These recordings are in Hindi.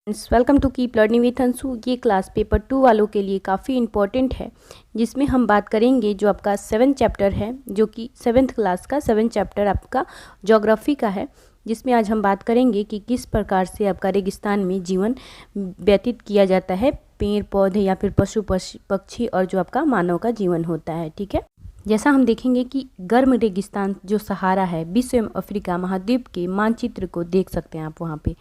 Welcome to keep learning with Anshu. ये क्लास पेपर 2 वालों के लिए काफ़ी इम्पोर्टेंट है, जिसमें हम बात करेंगे जो आपका 7th चैप्टर है, जो कि 7th क्लास का 7th चैप्टर आपका ज्योग्राफी का है, जिसमें आज हम बात करेंगे कि किस प्रकार से आपका रेगिस्तान में जीवन व्यतीत किया जाता है, पेड़ पौधे या फिर पशु पक्षी और जो आपका मानव का जीवन होता है। ठीक है, जैसा हम देखेंगे कि गर्म रेगिस्तान जो सहारा है, विश्व एवं अफ्रीका महाद्वीप के मानचित्र को देख सकते हैं आप वहाँ पे।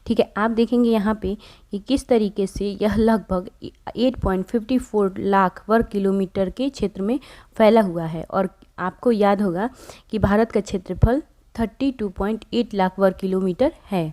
ठीक है, आप देखेंगे यहाँ पे कि किस तरीके से यह लगभग 8.54 लाख वर्ग किलोमीटर के क्षेत्र में फैला हुआ है। और आपको याद होगा कि भारत का क्षेत्रफल 32.8 लाख वर्ग किलोमीटर है।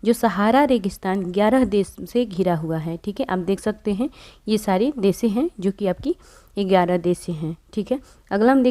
जो सहारा रेगिस्तान 11 देश से घिरा हुआ है। ठीक है, आप देख सकते हैं ये सारे देशें हैं जो कि आपकी 11 देशें हैं। ठीक है, अगला हम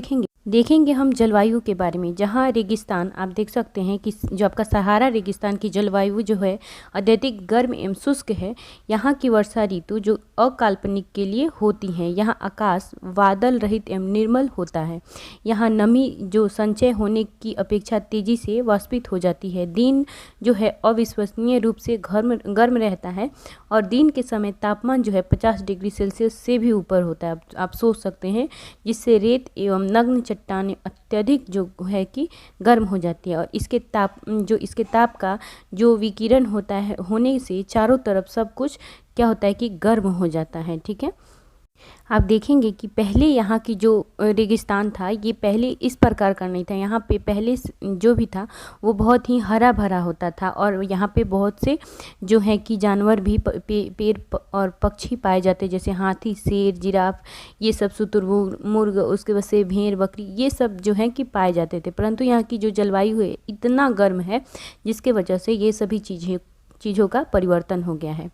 देखेंगे हम जलवायु के बारे में, जहाँ रेगिस्तान आप देख सकते हैं कि जो आपका सहारा रेगिस्तान की जलवायु जो है अत्यधिक गर्म एवं शुष्क है। यहाँ की वर्षा ऋतु जो अकाल्पनिक के लिए होती हैं। यहाँ आकाश बादल रहित एवं निर्मल होता है। यहाँ नमी जो संचय होने की अपेक्षा तेजी से वाष्पित हो जाती है। दिन जो है अविश्वसनीय रूप से गर्म रहता है और दिन के समय तापमान जो है 50 डिग्री सेल्सियस से भी ऊपर होता है। आप सोच सकते हैं, जिससे रेत एवं नग्न चट्टानें अत्यधिक जो है कि गर्म हो जाती है। और इसके ताप का जो विकिरण होता है होने से चारों तरफ सब कुछ क्या होता है कि गर्म हो जाता है। ठीक है, आप देखेंगे कि पहले यहाँ की जो रेगिस्तान था, ये पहले इस प्रकार का नहीं था। यहाँ पे पहले जो भी था वो बहुत ही हरा भरा होता था और यहाँ पे बहुत से जो है कि जानवर भी पेड़ और पक्षी पाए जाते, जैसे हाथी, शेर, जिराफ, ये सब शुतुरमुर्ग, उसके बाद से भेड़, बकरी, ये सब जो है कि पाए जाते थे। परंतु यहाँ की जो जलवायु है इतना गर्म है, जिसके वजह से ये सभी चीज़ों का परिवर्तन हो गया है।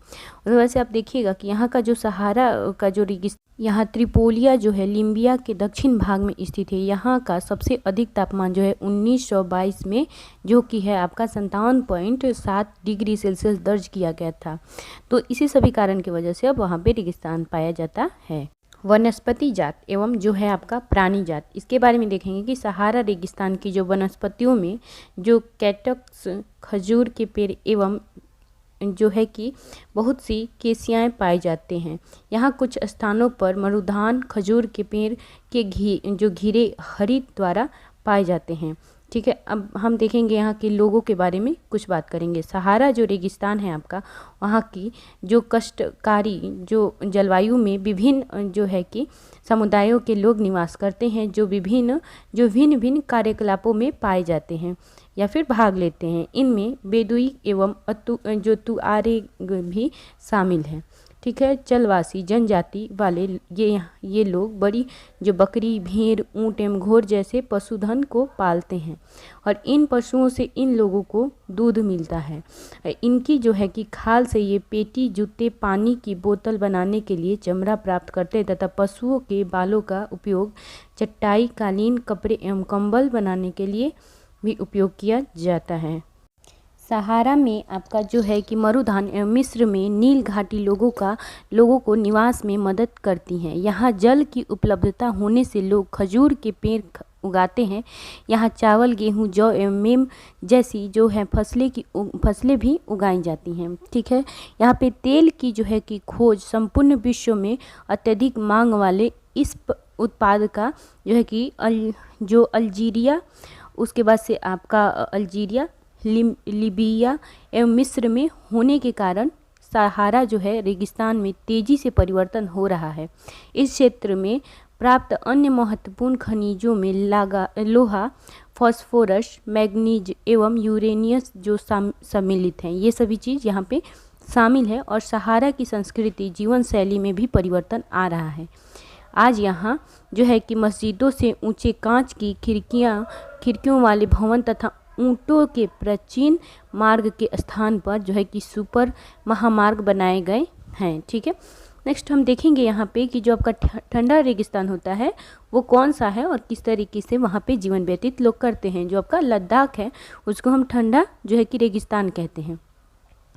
और वैसे आप देखिएगा कि यहाँ का जो सहारा का जो रेगिस्तान, यहाँ त्रिपोलिया जो है लीबिया के दक्षिण भाग में स्थित है। यहाँ का सबसे अधिक तापमान जो है 1922 में जो कि है आपका 57.7 डिग्री सेल्सियस दर्ज किया गया था। तो इसी सभी कारण की वजह से अब वहाँ पे रेगिस्तान पाया जाता है। वनस्पति जात एवं जो है आपका प्राणी जात, इसके बारे में देखेंगे कि सहारा रेगिस्तान की जो वनस्पतियों में जो कैक्टस, खजूर के पेड़ एवं जो है कि बहुत सी केसियाएँ पाए जाते हैं। यहाँ कुछ स्थानों पर मरुधान, खजूर के पेड़ के जो घिरे हरित द्वारा पाए जाते हैं। ठीक है, अब हम देखेंगे यहाँ के लोगों के बारे में कुछ बात करेंगे। सहारा जो रेगिस्तान है आपका, वहाँ की जो कष्टकारी जो जलवायु में विभिन्न जो है कि समुदायों के लोग निवास करते हैं, जो भिन्न भिन्न कार्यकलापों में पाए जाते हैं या फिर भाग लेते हैं। इनमें बेदुई एवं जो तुआरे भी शामिल हैं। ठीक है, चलवासी जनजाति वाले ये लोग बड़ी जो बकरी, भेड़, ऊँट एवं घोड़ जैसे पशुधन को पालते हैं और इन पशुओं से इन लोगों को दूध मिलता है। इनकी जो है कि खाल से ये पेटी, जूते, पानी की बोतल बनाने के लिए चमड़ा प्राप्त करते हैं तथा पशुओं के बालों का उपयोग चटाई, कालीन, कपड़े एवं कंबल बनाने के लिए भी उपयोग किया जाता है। सहारा में आपका जो है कि मरुधान एवं मिस्र में नील घाटी लोगों को निवास में मदद करती हैं। यहाँ जल की उपलब्धता होने से लोग खजूर के पेड़ उगाते हैं। यहाँ चावल, गेहूँ, जौ एवं मेम जैसी जो है फसलें भी उगाई जाती हैं। ठीक है, यहाँ पे तेल की जो है कि खोज संपूर्ण विश्व में अत्यधिक मांग वाले इस उत्पाद का जो है कि अल्जीरिया, उसके बाद से आपका अल्जीरिया, लीबिया एवं मिस्र में होने के कारण सहारा जो है रेगिस्तान में तेजी से परिवर्तन हो रहा है। इस क्षेत्र में प्राप्त अन्य महत्वपूर्ण खनिजों में लोहा, फास्फोरस, मैग्नीज एवं यूरेनियस जो सम्मिलित हैं। ये सभी चीज़ यहाँ पे शामिल है और सहारा की संस्कृति, जीवन शैली में भी परिवर्तन आ रहा है। आज यहाँ जो है कि मस्जिदों से ऊंचे कांच की खिड़कियों वाले भवन तथा ऊँटों के प्राचीन मार्ग के स्थान पर जो है कि सुपर महामार्ग बनाए गए हैं। ठीक है, नेक्स्ट हम देखेंगे यहाँ पे कि जो आपका ठंडा रेगिस्तान होता है वो कौन सा है और किस तरीके से वहाँ पे जीवन व्यतीत लोग करते हैं। जो आपका लद्दाख है उसको हम ठंडा जो है कि रेगिस्तान कहते हैं।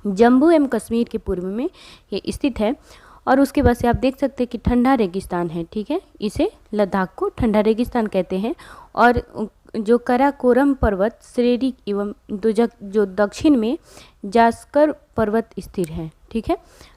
जम्मू एवं कश्मीर के पूर्व में ये स्थित है और उसके बाद से आप देख सकते हैं कि ठंडा रेगिस्तान है। ठीक है, इसे लद्दाख को ठंडा रेगिस्तान कहते हैं। और जो काराकोरम पर्वत श्रेणी एवं जो दक्षिण में जास्कर पर्वत स्थिर है। ठीक है,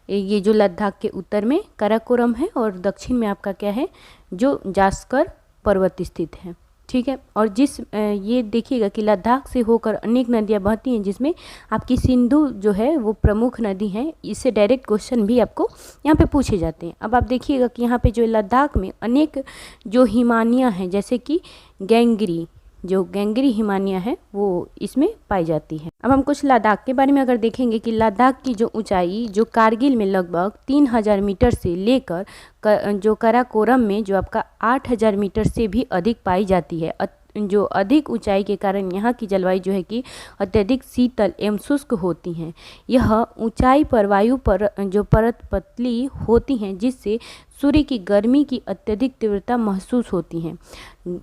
ये जो लद्दाख के उत्तर में काराकोरम है और दक्षिण में आपका क्या है, जो जास्कर पर्वत स्थित है। ठीक है, और ये देखिएगा कि लद्दाख से होकर अनेक नदियां बहती हैं, जिसमें आपकी सिंधु जो है वो प्रमुख नदी है। इससे डायरेक्ट क्वेश्चन भी आपको यहाँ पे पूछे जाते हैं। अब आप देखिएगा कि यहाँ पे जो लद्दाख में अनेक जो हिमानियाँ हैं, जैसे कि गैंगरी हिमानियाँ है वो इसमें पाई जाती है। अब हम कुछ लद्दाख के बारे में अगर देखेंगे कि लद्दाख की जो ऊंचाई जो कारगिल में लगभग 3000 मीटर से लेकर जो काराकोरम में जो आपका 8000 मीटर से भी अधिक पाई जाती है। जो अधिक ऊंचाई के कारण यहाँ की जलवायु जो है कि अत्यधिक शीतल एवं शुष्क होती हैं। यह ऊंचाई पर वायु पर जो परत पतली होती हैं, जिससे सूर्य की गर्मी की अत्यधिक तीव्रता महसूस होती है।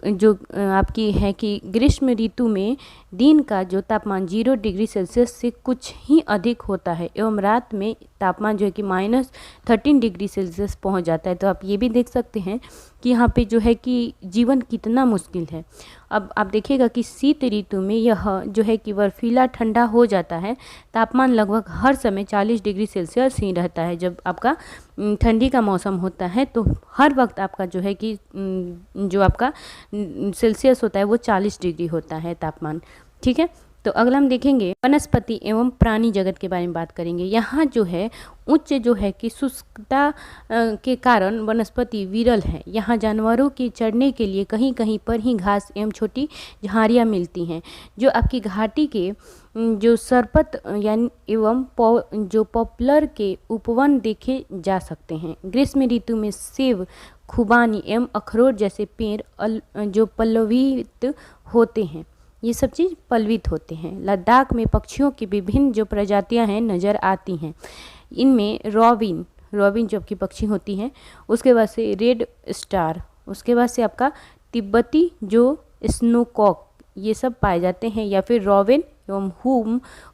जो आपकी है कि ग्रीष्म ऋतु में दिन का जो तापमान 0 डिग्री सेल्सियस से कुछ ही अधिक होता है एवं रात में तापमान जो है कि -13 डिग्री सेल्सियस पहुंच जाता है। तो आप ये भी देख सकते हैं कि यहाँ पे जो है कि जीवन कितना मुश्किल है। अब आप देखिएगा कि शीत ऋतु में यह जो है कि बर्फीला ठंडा हो जाता है। तापमान लगभग हर समय 40 डिग्री सेल्सियस ही रहता है। जब आपका ठंडी का मौसम होता है तो हर वक्त आपका जो है कि जो आपका सेल्सियस होता है वो 40 डिग्री होता है तापमान। ठीक है, तो अगला हम देखेंगे वनस्पति एवं प्राणी जगत के बारे में बात करेंगे। यहाँ जो है उच्च जो है कि शुष्कता के कारण वनस्पति विरल है। यहाँ जानवरों के चरने के लिए कहीं कहीं पर ही घास एवं छोटी झाड़ियाँ मिलती हैं। जो आपकी घाटी के जो सरपत यानी एवं जो पॉपुलर के उपवन देखे जा सकते हैं। ग्रीष्म ऋतु में सेब, खुबानी एवं अखरोट जैसे पेड़ जो पल्लवित होते हैं। ये सब चीज़ पल्लवित होते हैं। लद्दाख में पक्षियों की विभिन्न जो प्रजातियां हैं नज़र आती हैं। इनमें रॉबिन जो आपकी पक्षी होती हैं, उसके बाद से रेड स्टार, उसके बाद से आपका तिब्बती जो स्नोकॉक, ये सब पाए जाते हैं। या फिर रॉबिन एवं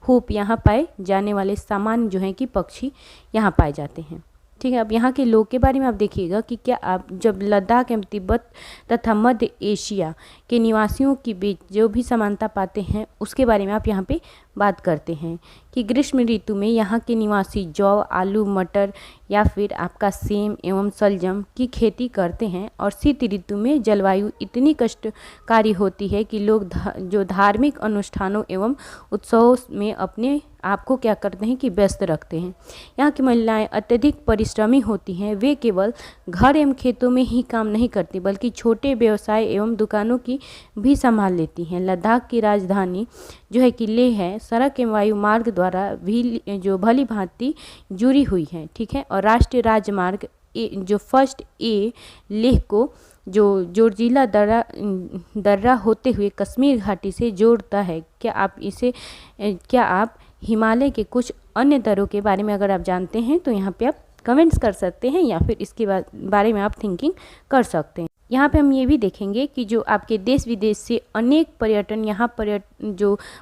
हुप यहाँ पाए जाने वाले सामान्य जो हैं कि पक्षी यहाँ पाए जाते हैं। ठीक है, अब यहाँ के लोग के बारे में आप देखिएगा कि क्या आप जब लद्दाख एवं तिब्बत तथा मध्य एशिया के निवासियों के बीच जो भी समानता पाते हैं उसके बारे में आप यहाँ पे बात करते हैं कि ग्रीष्म ऋतु में यहाँ के निवासी जौ, आलू, मटर या फिर आपका सेम एवं सलजम की खेती करते हैं। और शीत ऋतु में जलवायु इतनी कष्टकारी होती है कि लोग जो धार्मिक अनुष्ठानों एवं उत्सवों में अपने आप को क्या करते हैं कि व्यस्त रखते हैं। यहाँ की महिलाएं अत्यधिक परिश्रमी होती हैं। वे केवल घर एवं खेतों में ही काम नहीं करती बल्कि छोटे व्यवसाय एवं दुकानों की भी संभाल लेती हैं। लद्दाख की राजधानी जो है कि लेह है, सड़क एवं वायु मार्ग द्वारा भी जो भली भांति जुड़ी हुई है। ठीक है, और राष्ट्रीय राजमार्ग जो फर्स्ट ए लेह को जो जोर्जिला दर्रा होते हुए कश्मीर घाटी से जोड़ता है। क्या आप हिमालय के कुछ अन्य दर्रों के बारे में अगर आप जानते हैं तो यहाँ पे आप कमेंट्स कर सकते हैं या फिर इसके बारे में आप थिंकिंग कर सकते हैं। यहाँ पे हम ये भी देखेंगे कि जो आपके देश विदेश से अनेक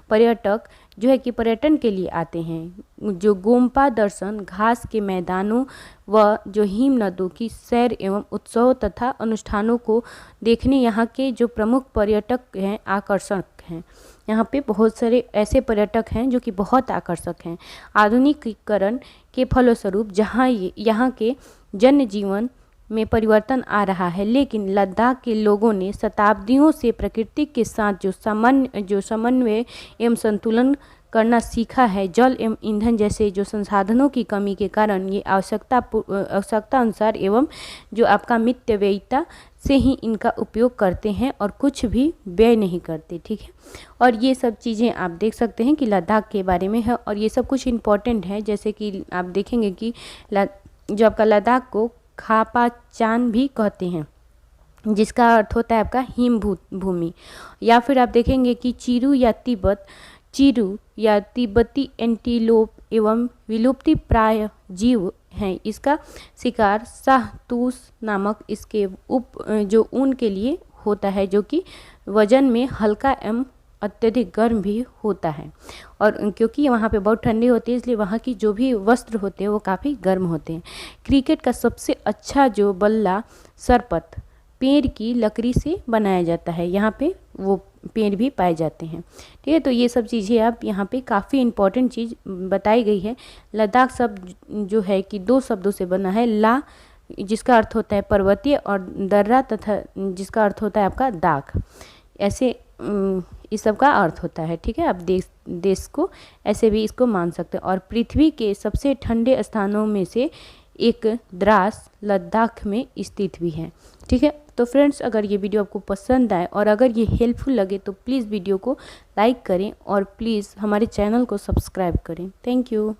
पर्यटक जो है कि पर्यटन के लिए आते हैं। जो गोम्पा दर्शन, घास के मैदानों व जो हिम नदों की सैर एवं उत्सव तथा अनुष्ठानों को देखने यहाँ के जो प्रमुख पर्यटक हैं आकर्षक हैं। यहाँ पे बहुत सारे ऐसे पर्यटक हैं जो कि बहुत आकर्षक हैं। आधुनिकीकरण के फलस्वरूप यहाँ के जनजीवन में परिवर्तन आ रहा है, लेकिन लद्दाख के लोगों ने शताब्दियों से प्रकृति के साथ जो समन्वय एवं संतुलन करना सीखा है। जल एवं ईंधन जैसे जो संसाधनों की कमी के कारण ये आवश्यकता अनुसार एवं जो आपका मितव्ययिता से ही इनका उपयोग करते हैं और कुछ भी व्यय नहीं करते। ठीक है, और ये सब चीज़ें आप देख सकते हैं कि लद्दाख के बारे में है और ये सब कुछ इम्पोर्टेंट है। जैसे कि आप देखेंगे कि जो आपका लद्दाख को खापा चान भी कहते हैं, जिसका अर्थ होता है आपका हिम भूमि। या फिर आप देखेंगे कि चीरू या तिब्बती एंटीलोप एवं विलुप्ति प्राय जीव हैं। इसका शिकार शाहतूश नामक इसके जो ऊन के लिए होता है, जो कि वजन में हल्का एवं अत्यधिक गर्म भी होता है। और क्योंकि वहाँ पे बहुत ठंडी होती है इसलिए वहाँ की जो भी वस्त्र होते हैं वो काफ़ी गर्म होते हैं। क्रिकेट का सबसे अच्छा जो बल्ला सरपत पेड़ की लकड़ी से बनाया जाता है। यहाँ पे वो पेड़ भी पाए जाते हैं। ठीक है, तो ये सब चीज़ें आप यहाँ पे काफ़ी इम्पोर्टेंट चीज़ बताई गई है। लद्दाख शब्द जो है कि 2 शब्दों से बना है, ला जिसका अर्थ होता है पर्वतीय और दर्रा तथा जिसका अर्थ होता है आपका दाख। ऐसे इस सब का अर्थ होता है। ठीक है, आप देश को ऐसे भी इसको मान सकते हैं। और पृथ्वी के सबसे ठंडे स्थानों में से एक द्रास लद्दाख में स्थित भी है। ठीक है, तो फ्रेंड्स अगर ये वीडियो आपको पसंद आए और अगर ये हेल्पफुल लगे तो प्लीज़ वीडियो को लाइक करें और प्लीज़ हमारे चैनल को सब्सक्राइब करें। Thank you.